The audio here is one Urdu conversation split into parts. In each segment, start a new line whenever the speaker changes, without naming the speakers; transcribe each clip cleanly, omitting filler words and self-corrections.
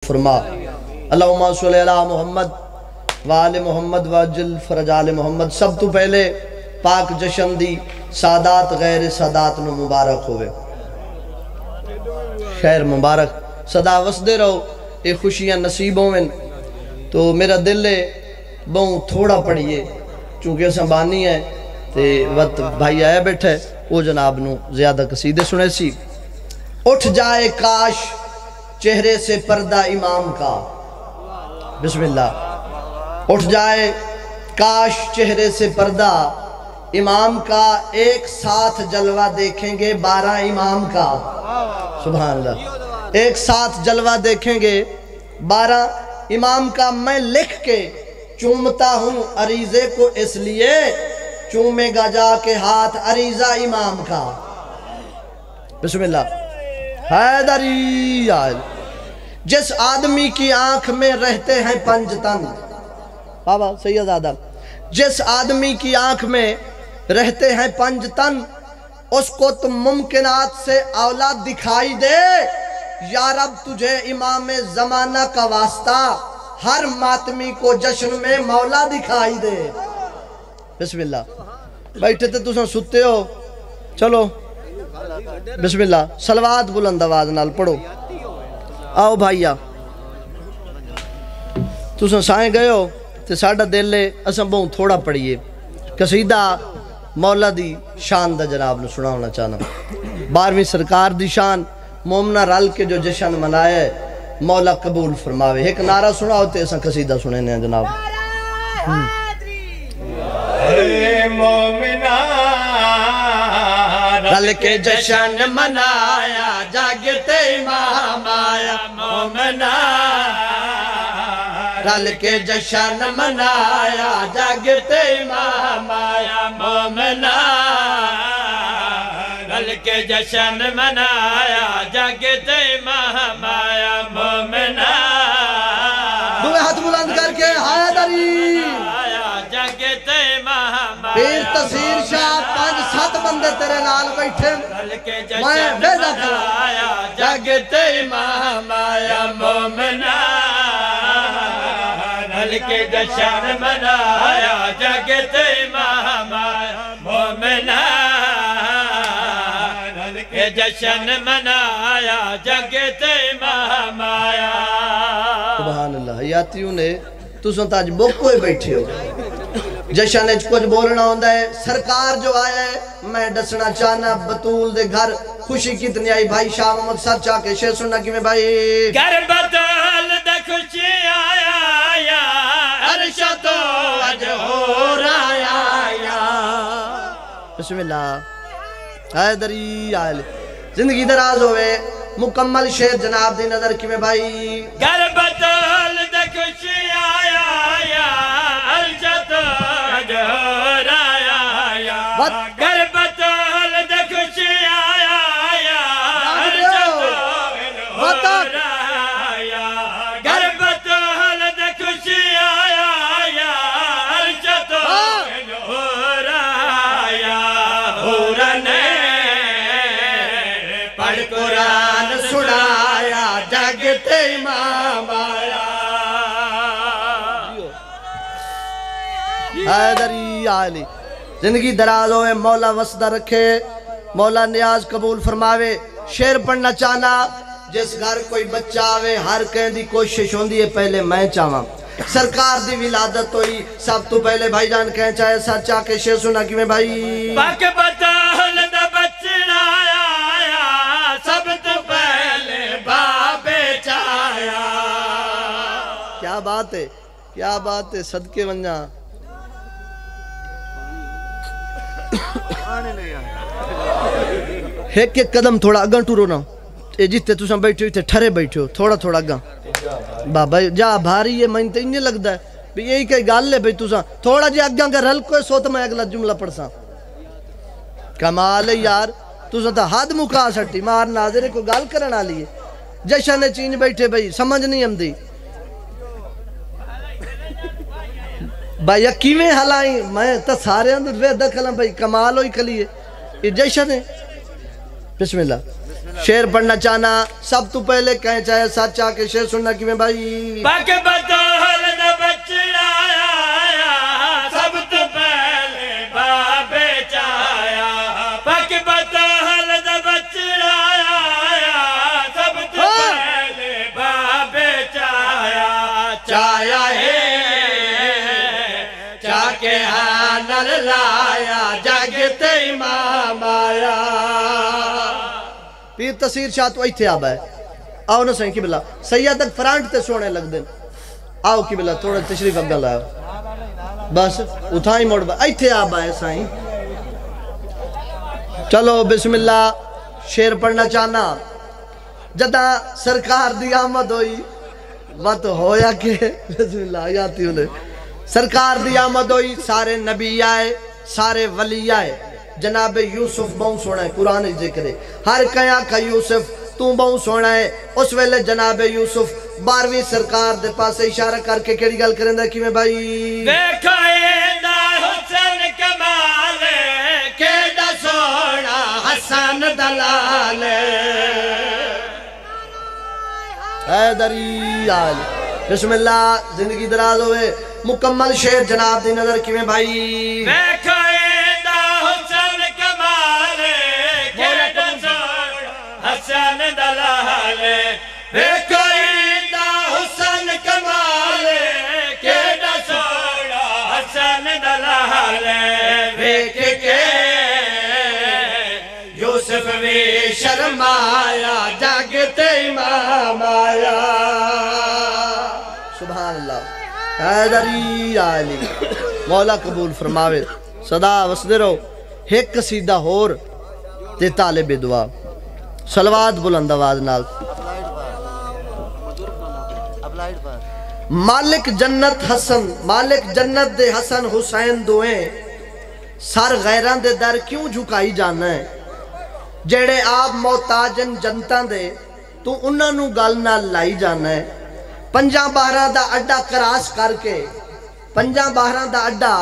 فرما۔ اللہم صلی علی محمد وآل محمد وجل فرج آل محمد۔ سب تو پہلے پاک جشن دی سادات غیر سادات نو مبارک ہوئے، خیر مبارک صدا وسدے رہو، اے خوشیاں نصیب ہوئے۔ تو میرا دل ہے بہوں تھوڑا پڑھئے چونکہ اساں بانی ہے تے وقت بھائی آیا بیٹھا ہے وہ جناب نو زیادہ قصیدے سنے سی۔ اٹھ جائے کاش چہرے سے پردہ امام کا، بسم اللہ۔ اٹھ جائے کاش چہرے سے پردہ امام کا، ایک ساتھ جلوہ دیکھیں گے 12 امام کا، سبحان اللہ۔ ایک ساتھ جلوہ دیکھیں گے 12 امام کا، میں لکھ کے چومتا ہوں عریضے کو اس لیے، چومے گا جا کے ہاتھ عریضہ امام کا، بسم اللہ۔ حیدری آل جس آدمی کی آنکھ میں رہتے ہیں 5 تن، بابا سید آدم، جس آدمی کی آنکھ میں رہتے ہیں 5 تن، اس کو تم ممکنات سے اولاد دکھائی دے، یا رب تجھے امام زمانہ کا واسطہ، ہر ماتمی کو جشن میں مولا دکھائی دے، بسم اللہ۔ بیٹھے تھے تُساں ستے ہو، چلو بسم اللہ، صلوات بلند آواز نال پڑھو۔ آؤ بھائیا تُساں سائیں گئے ہو تے ساڑھا دل لے اساں بہوں تھوڑا پڑھئے، قصیدہ مولا دی شان دا جناب نے سنا ہونا چاہنا۔ 12ویں سرکار دی شان مومنہ رل کے جو جشن منائے ہے مولا قبول فرماوے۔ ایک نعرہ سنا ہوتے اساں قصیدہ سنے نے جناب۔
اے مومنہ رل کے جشن منایا، جاگتے امام آیا، مومنہ رل کے جشن منایا، جاگتے امام آیا، مومنہ رل کے جشن منایا، جاگتے امام آیا، مومنہ
دوے ہاتھ بلند کر کے حیدری
آیا، جاگتے امام آیا،
پیر تصیر شاہ 5-7 بندے تیرے نال بیٹھے،
رل کے
میں
جشن
بیدہ کرا
منایا، جاگتے امام آیا، مومنہ رل کے جشن منایا، جاگتے امام آیا، مومنہ رل کے جشن منایا، جاگتے امام آیا۔
سبحان اللہ۔ حیاتیوں نے تُساں تاج بوکوئے بیٹھے ہو، جشن اچھ کچھ بولنا ہوندہ ہے۔ سرکار جو آیا ہے میں ڈسنا چاہنا بطول دے گھر خوشی کتنی آئی، بھائی شاہ محمد سر چاہ کے شیر سننا کی میں بھائی
گھر بطول دے خوشی آیا، عرشہ تو اج ہو رہا،
بسم اللہ۔ حیدری آل زندگی دراز ہوئے، مکمل شیر جناب دی نظر کی میں بھائی
گھر بطول دے خوشی آیا، عرشہ تو اج ہو رہا، گھر بطول دے خوشی آیا، عرشہ تو اج ہو رہا، گھر بطول دے خوشی آیا، عرشہ تو اج ہو رہا، ہورنے پڑھ قرآن سنایا، جاگتے امام آیا۔
حیدری آلی زندگی دراز ہوئے، مولا وسدہ رکھے، مولا نیاز قبول فرماوے۔ شیر پڑھنا چاہنا، جس گھر کوئی بچہ آوے ہر کہیں دی کوشش ہوندی ہے پہلے میں چاہواں، سرکار دی ولادت ہوئی سب تو پہلے بھائی جان کہیں چاہے ساتھ چاہ کے شیر سنا کی میں بھائی
پاک بطول دا بچڑا آیا، سب تو پہلے بابے چایا۔
کیا بات ہے، کیا بات ہے، صدقے ونجا ایک ایک قدم تھوڑا اگاں ٹورو نا، جتے تُساں بیٹھے ہوئے تھے ٹھرے بیٹھے ہو، تھوڑا تھوڑا اگاں بابا جا بھاری ہے، میں تو انہیں لگتا ہے بھی یہی کئی گال لے بھئی تُساں تھوڑا جی اگاں کا رل کوئی سو تو میں اگلا جملہ پڑھ ساں۔ کمال ہے یار، تُساں تا حد مکا سٹی مار ناظرے کو گال کرنا لیے جشن چینج بیٹھے بھئی سمجھ نہیں ہم دی بھائی یقیویں حلائیں میں تا سارے اندر وے دکھلاں بھئی کمال ہوئی کلیے یہ جشن ہے۔ بسم اللہ شیر پڑھنا چاہنا سب تو پہلے کہیں چاہے ساتھ چاہ کے شیر سننا کی میں بھائی
پاک بطول دا بچڑا آیا سب تو پہلے بابے چایا پاک بطول دا بچڑا آیا سب تو پہلے بابے چایا چایا ہے چاہ کے ہانر لایا جگتے امام آیا
پیر تصیر شاہ تو ایتھے آبا ہے آؤ نا سائیں کی بلا سیدہ فرانٹ تے سونے لگ دیں آؤ کی بلا تھوڑا تشریف اگل آئے بس اتھائی موڑ با ایتھے آبا ہے سائیں چلو بسم اللہ شیر پڑھنا چاہنا جدہ سرکار دی آمد ہوئی وقت ہویا کہ بسم اللہ آیاتی انہیں سرکار دی آمد ہوئی سارے نبی آئے سارے ولی آئے جناب یوسف بہن سونا ہے قرآن ذکر ہے ہر کیا کا یوسف تو بہن سونا ہے اس ویلے جناب یوسف 12ویں سرکار دے پاس اشارہ کر کے کیڑی گل کریں دا کی میں بھائی
دیکھو ایدہ حسن کمال کیڑا سونا حسن دلال
حیدری آل بسم اللہ زندگی دراز ہوئے مکمل شیر جناب دی نظر کی میں بھائی
دیکھو ایدہ حسن کمال کیڑا سونا حسن دلال دیکھو ایدہ حسن کمال کیڑا سونا حسن دلال دیکھ کے یوسف بھی شرمایا جاگتے امام آیا
سبحان اللہ حیدری آلی مولا قبول فرماوے صدا وسدے رہو ایک قصیدہ ہور تے طالب دعا صلوات بلند آواز نال مالک جنت حسن مالک جنت دے حسن حسین دوئیں سر غیران دے در کیوں جھکائی جانا ہے جیڑے آپ محتاجن جنتاں دے تو انہاں نو گل نہ لائی جانا ہے 5-12 دا اڈا کراس کر کے 5-12 دا اڈا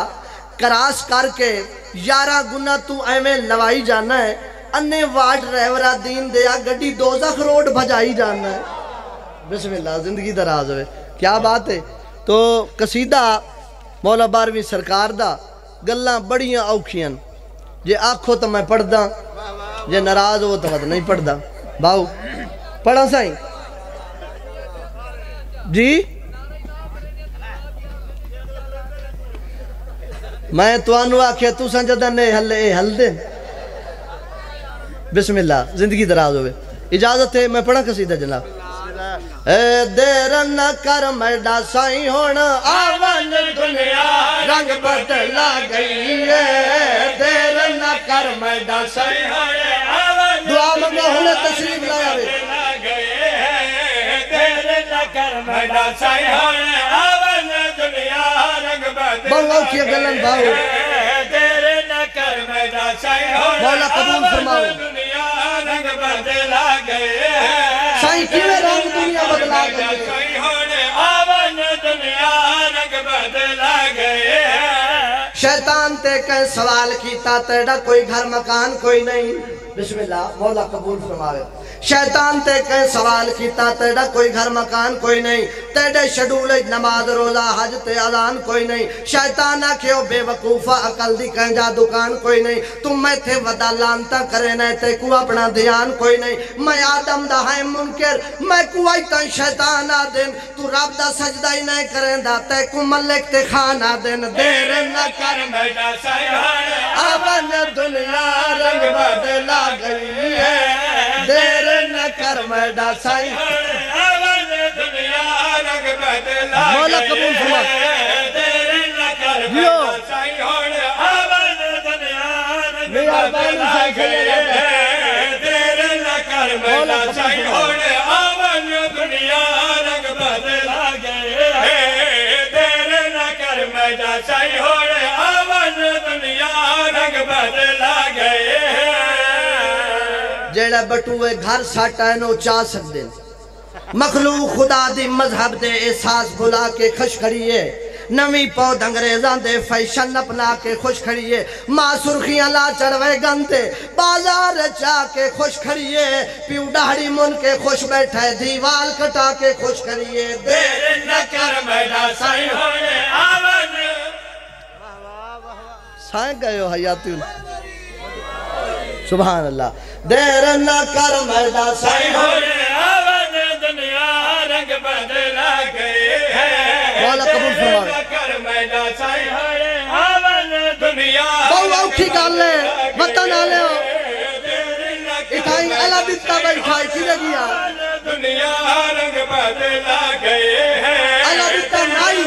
کراس کر کے 11 گنا تو ایمیں لوائی جانا ہے انہیں واٹ ریورہ دین دیا گڑی دوزخ روڈ بھجائی جانا ہے بسم اللہ زندگی دراز ہوئے کیا بات ہے تو قصیدہ مولا 12ویں سرکار دا گلاں بڑیاں اوکھیاں جے آنکھو تو میں پڑھ دا جے ناراض ہو تو میں نہیں پڑھ دا باؤ پڑھا سائیں جی میں تو آنو آکھے تو سنجدہ نے حل دیں بسم اللہ زندگی دراز ہوئے اجازت ہے میں پڑھا قصیدہ جناب اے دیر نہ کر میڈا سائیں ہونا
آون دنیا رنگ بدلا گئی ہے دیر نہ کر میڈا سائیں ہونا آون
دعا منگا ہونے تشریف لایا بے
دیر نہ کر میڈا سائیں ہونا آون دنیا رنگ بدلا
بہو کی گلن بہو
دیر نہ کر میڈا سائیں ہونا
مولا قبول فرماؤ
دنیا رنگ بدلا گئے
سائیں کیویں رنگ دنیا بدلا گئی
سائیں ہونے آون دنیا رنگ بدلا گئے
شیطان تے کہیں سوال کیتا تیڑا کوئی گھر مکان کوئی نہیں بسم اللہ مولا قبول فرماوے شیطان تے کہیں سوال کیتا تیڑا کوئی گھر مکان کوئی نہیں تیڑے شڈول نماز روزہ حج تے اذان کوئی نہیں شیطان آکھیو بے وقوفہ عقل دی کہیں جا دکان کوئی نہیں تم میں تھے ودا لانتا کرے نہیں تے کو اپنا دھیان کوئی نہیں میں آدم دا ہے منکر میں کو آئیتا شیطان آدن تو رب دا سجدہ ہی نہیں کریں دا تے کو ملک تے خان آدن دیر نہ کر
میڈا سائیں ہونے
آون دنیا رنگ بدلا گئی ہے دیر نہ کر میڈا سائیں
آون دنیا رنگ بدلا
مولا قبول فرما
دیر نہ کر میڈا سائیں ہونے آون دنیا رنگ بدلا گئے دیر نہ کر میڈا سائیں ہونے آون دنیا رنگ بدلا گئے دیر نہ کر میڈا سائیں ہونے آون دنیا رنگ بدلا گئے
جیڑا بٹوے گھر ساٹا ہے نو چاہ سکتے مخلوق خدا دی مذہب دے احساس بھلا کے خش کھڑی ہے نمی پود انگریزاں دے فیشن اپنا کے خوش کھڑیے ماں سرخیاں لا چڑھوے گنتے بازار چاہ کے خوش کھڑیے پیو ڈاڑی من کے خوش بیٹھے دیوال کٹا کے خوش کھڑیے
دیر نہ کر میڈا سائیں ہونے آون
سائیں گئے ہو حیاتی سبحان اللہ دیر نہ کر میڈا سائیں
ہونے آون دنیا رنگ بدلا گئے ہیں
مولا قبول فرمائے
دیر نہ کر میڈا سائیں ہونے آون دنیا
بہو اٹھی گال لے وطن آلے ہو اٹھائیں اللہ بیتا بیٹھائی کی لگیا
دنیا رنگ بدلا گئے ہیں
اللہ بیتا نائی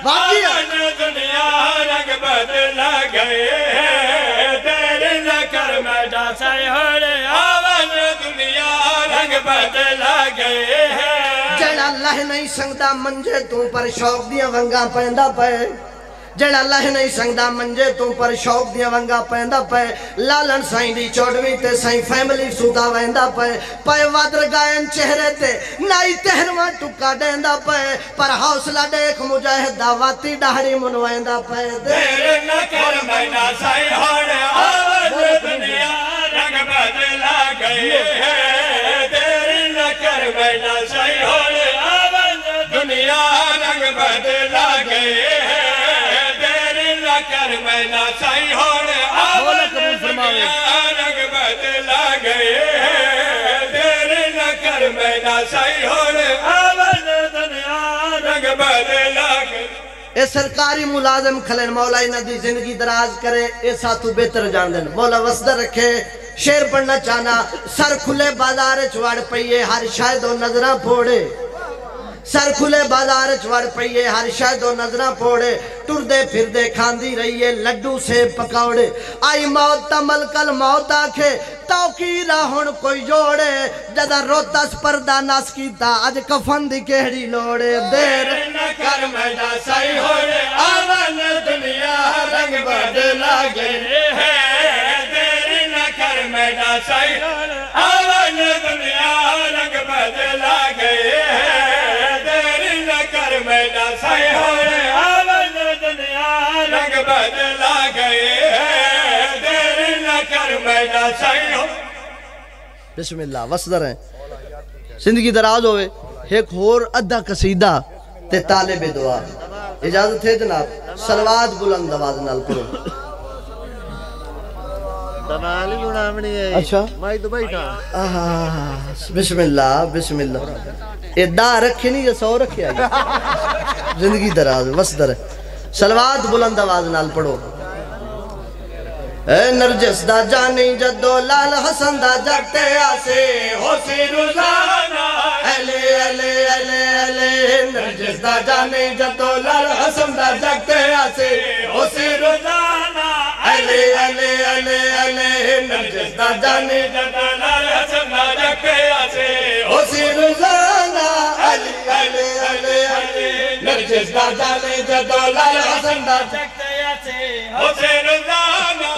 واقعی
دنیا رنگ بدلا گئے ہیں دیر نہ کر میڈا سائیں ہونے آون دنیا رنگ بدلا گئے ہیں
جڑا اللہ نہیں سنگدا منجے تو پر شوق دیا ونگا پہندہ پہ جڑا اللہ نہیں سنگدا منجے تو پر شوق دیا ونگا پہندہ پہ لالن سائیں دی چوڑوی تے سائیں فیملی سودا ویندہ پہ پہ وادر گائن چہرے تے نائی تہرواں ٹکا دیندہ پہ پر حوصلہ دیکھ مجاہد دعواتی ڈاڑی من ویندہ پہ
دیر نہ کر میڈا سائیں ہونے آون دنیا رنگ بدلا گئے ہیں دیر نہ کر میڈا سائیں ہونے آون دنیا رنگ بدلا گئے ہیں کر مینا سائیں ہونے آون دنیا رنگ بدلا گئے ہیں دیر نہ کر مینا سائیں ہونے آون دنیا رنگ بدلا گئے
اے سرکاری ملازم کھلین مولا انہ دی زندگی دراز کرے اے ساتھو بہتر جان دین مولا وسدہ رکھے شیر پڑھنا چاہنا سر کھلے بازار چوڑ پئیے ہر شاید و نظرہ پھوڑے سر کھلے بازار چوڑ پئیے ہر شاید و نظرہ پھوڑے ٹر دے پھر دے کھاندی رہیے لڈو سے پکاوڑے آئی موت تا ملکل موت آکھے توکی راہن کوئی جوڑے جدہ روتس پردہ ناس کی تا آج کفن دی کہڑی لوڑے دیر
نہ کر میڈا سائیں ہونے آون دنیا رنگ بدلا گئے ہیں دیر نہ کر میڈا سائیں ہونے آون دنیا رنگ بدلا گئے ہیں میڈا سائیں ہونے آون دنیا رنگ بدلا گئے ہیں دیر نہ کر میڈا سائیں ہونے
بسم اللہ وصدر ہیں زندگی دراز ہوئے ایک اور ادھا قصیدہ تے طالب دعا اجازت ہے جناب سلوات بلند آواز نال پڑھو
دمالی لونامنی ہے
اچھا
مائی تو بیٹھا
بسم اللہ بسم اللہ اے دا رکھے نہیں یا سو رکھے آئی زندگی دراز وصدر ہے سلوات بلند آواز نال پڑھو اے نرجس دا جانی جدو لال حسن دا جگتے آسے
ہو سی روزانہ
ایلے ایلے ایلے ایلے نرجس دا جانی جدو لال حسن دا جگتے آسے
ہو سی روزانہ
ایلے ایلے ایلے ایلے نرجس دا جانی
جدو لال حسن دا جگتے آسے
ہو سی روزانہ ایلے ایلے ایلے ایلے نرجس دا جانی جدو لال حسن دا جگتے آسے
ہو سی روزانہ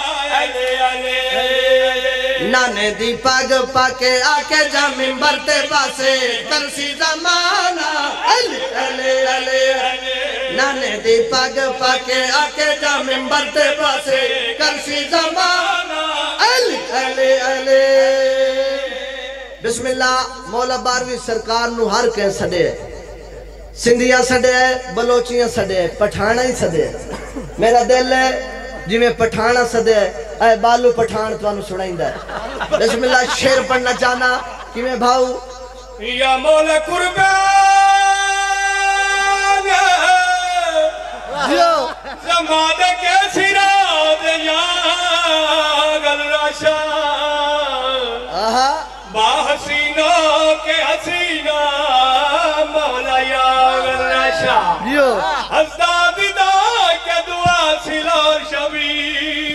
نانے دی پاگ پاکے آکے جا منبر تے پاسے کرسی زمانہ علی علی علی نانے دی پاگ پاکے آکے جا منبر تے پاسے کرسی زمانہ علی علی علی بسم اللہ مولا باروی سرکار نو ہر کہیں سڑے سندھیاں سڑے بلوچیاں سڑے پٹھانا ہی سڑے میرا دل ہے جی میں پٹھانا سدے اے بالو پٹھان تو انو سنائیں دے بسم اللہ شیر پڑھنا چاہنا کہ میں بھاؤ
یا مولا قربان زمان کے سراد یا گل راشا با حسینوں کے حسینہ مولا یا گل راشا حضداد دا کے دعا سلو شبیر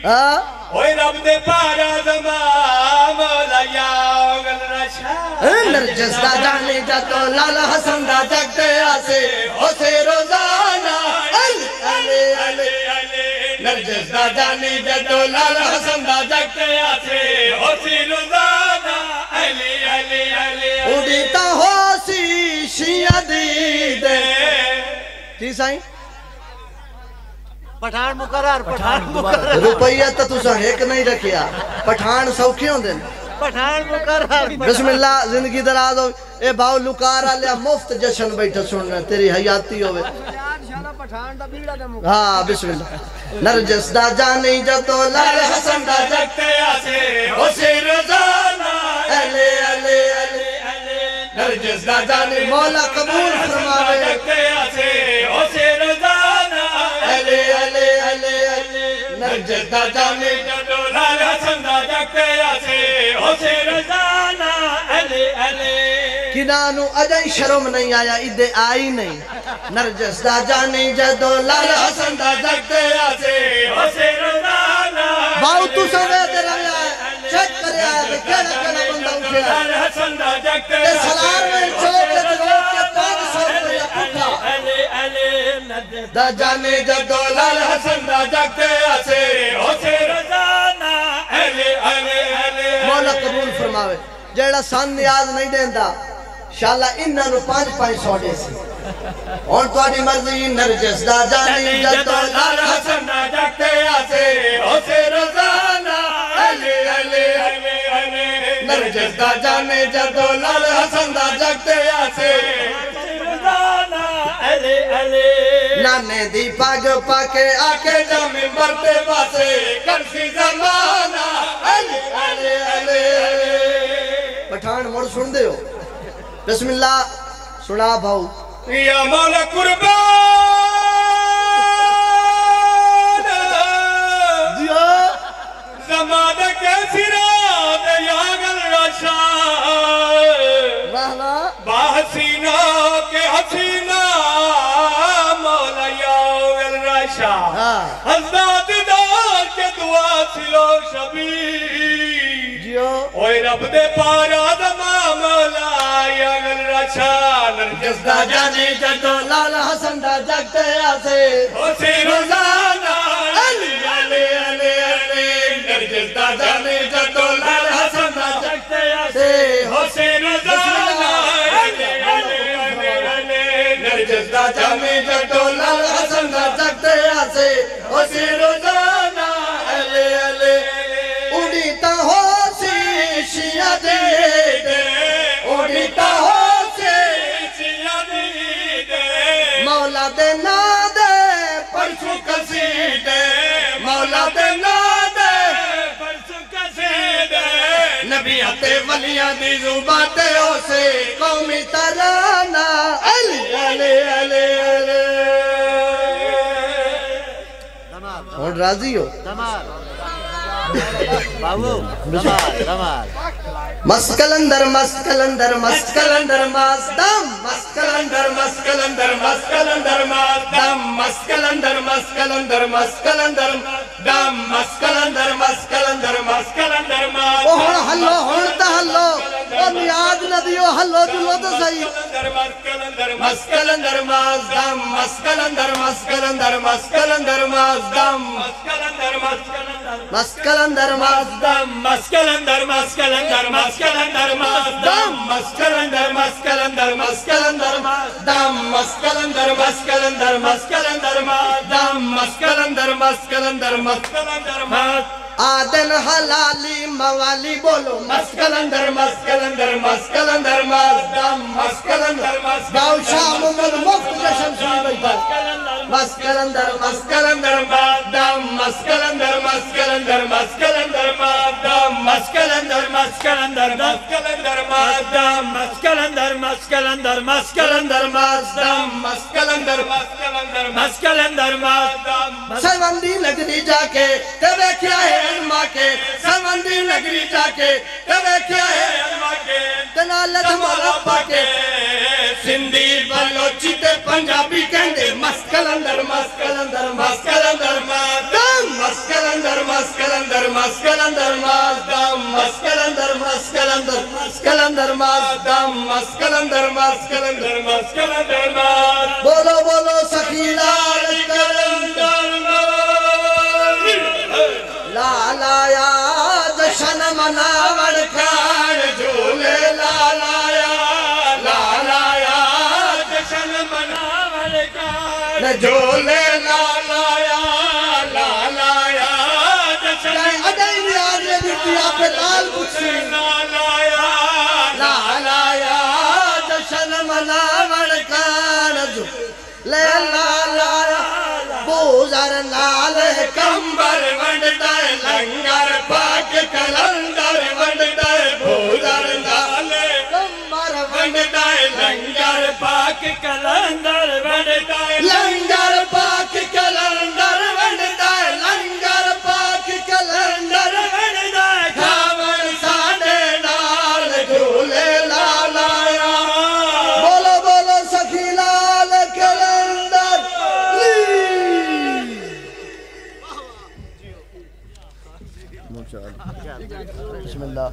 اوہ رب دے پارا زمان مولا یا گل راشا
نرجس دا جانے جاتو لال حسن دا جگتے آسے ہو سے روزانہ علی علی علی نرجس دا جانے جاتو لال حسن دا جگتے آسے
ہو سی روزانہ علی علی علی
اڑیتا ہو سی شیعہ دی کی سائیں
پٹھان مقرر
روپیہ تو تسا ایک نہیں رکھیا پٹھان سوکھے ہوں دن
پٹھان مقرر
بسم اللہ زندگی دراز ہو اے باؤ لکارا لیا مفت جشن بیٹھا سننا تیری حیاتی ہوئے ہاں بسم اللہ نرجس دا جانی جتو لال حسن دا
جگتے آسے اسے روزانہ
اہلے اہلے اہلے
نرجس دا جانی
مولا قبول فرماوے
جگتے آسے اسے روزانہ
اہلے اہلے اہلے اہلے
نرجس دا جانی جتو لال حسن دا جگتے آسے اسے روزانہ اہلے اہلے
کنانو اجائی شرم نہیں آیا ادھے آئی نہیں نرجس دا جانی جدو لال حسن دا
جگتے آسے اسے روزانہ
باؤ تو سوے دے رہے آئے چیک کرے آئے دے کیڑا کیڑا بندہ اٹھے آئے
لال حسن دا جگتے
تے سلار میں چوکے دروک کے پانچ سو روپیہ پٹھا دا جانی جدو لال حسن دا
جگتے آسے اسے روزانہ اہلے اہلے اہلے
مولا قبول فرماوے جیڑا سان نیاز نہیں دیندہ شاءاللہ انہاں نو 500 دے سی اور توڑی مرضی نرجس دا جانی جدو لال حسن
دا جگتے آسے اسے روزانہ اہلے اہلے اہلے اہلے
نرجس دا جانی جدو لال حسن دا جگتے آسے
روزانہ اہلے اہلے
نانے دی پاگ پاکے آکے
جامع مرتے باسے کرسی زمانہ اہلے اہلے اہلے
پٹھان مڑ سن دے ہو بسم اللہ سنا بھاؤ
یا مولا قربان زمانہ کے سراد یاگل رشا
رہنا
باحسینہ کے حسینہ مولا یاگل رشا حضرات دار کے دعا سلو شبیر
جیو
اوہ رب دے پارا دماں مولا یاگل رشا نرجس دا
جانی جدو لال حسن دا جگتے آسے
اسے روزانہ علی علی علی علی نرجس دا جانی جدو لال حسن دا جگتے آسے اسے روزانہ علی علی علی علی نرجس دا جانی جدو لال حسن دا جگتے آسے اسے روزانہ علی علی
اڑیتا ہو سی شیعہ دے
اڑیتا ہو
مولا دے نا دے
پرسو کسی دے مولا دے نا دے پرسو کسی دے
نبی آتے ولیاں دی زباتے ہو سے قومی ترانہ علی علی علی علی اور راضی ہو
بابو دمال
مسکلندر مسکلندر مسکلندر مازدم
مسکلندر مسکلندر مسکلندر مازدم مسکلندر مسکلندر مسکلندر دم مسکلندر مسکلندر مسکلندر مازدم
وہ ہلو ہونتا ہلو وہ نیاد ندیو ہلو جلو تو صحیح
مسکلندر مازدم مسکلندر مسکلندر مسکلندر مازدم مسکلندر مسکلندر
مسکلندر مازدم
مسکلندر مسکلندر مسکلندر مازدم مسکلندر مسکلندر مسکلندر مازدم مسکلندر مسکلندر مسکلندر مازدم مسکلندر مسکلندر مسکلندر مازدم
آدن حلالی موالی بولو
مسکلندر مسکلندر مسکلندر مازدم مسکلندر
گاؤ شام مل مفت جشن سنی بیٹھا مسکلندر
مسکلندر مازدم مسکلندر مسکلندر مسکلندر مازدم مسکلندر مسکلندر مسکلندر مازدم مسکلندر مسکلندر مسکلندر مازدم مسکلندر مسکلندر مسکلندر مازدم
سروندی نگری جا کے تبے کیا ہے علماء کے سروندی نگری جا کے تبے کیا ہے علماء کے تنالت مولا کے
سندھی بلوچی تے پنجابی کہندے مسکلندر مسکلندر مسکلندر مازدم مسکلندر مسکلندر مسکلندر مازدم مسکلندر مسکلندر مسکلندر مازدم مسکلندر مسکلندر مسکلندر مازدم
بولو بولو سخیلا کلندر لالا یا جشن مناور
کھان جھولے لالا یا لالا یا جشن مناور کھان جھولے لالایا لالایا جشن
اڈائی نیار نے بیٹی آپ لال بچی
لالایا لالایا
جشن مناون کان جو لے لالایا بوزر نال
کمبر ونڈتا لنگر پاک کلندر ونڈتا بوزر نال
کمبر
ونڈتا لنگر پاک کلندر ونڈتا
لنگر پاک کلندر ونڈتا لنگر پاک کلندر
ونڈتا
کھاون ساڈے نال جھولے لالایا بولو بولو سخی لال کلندر بسم اللہ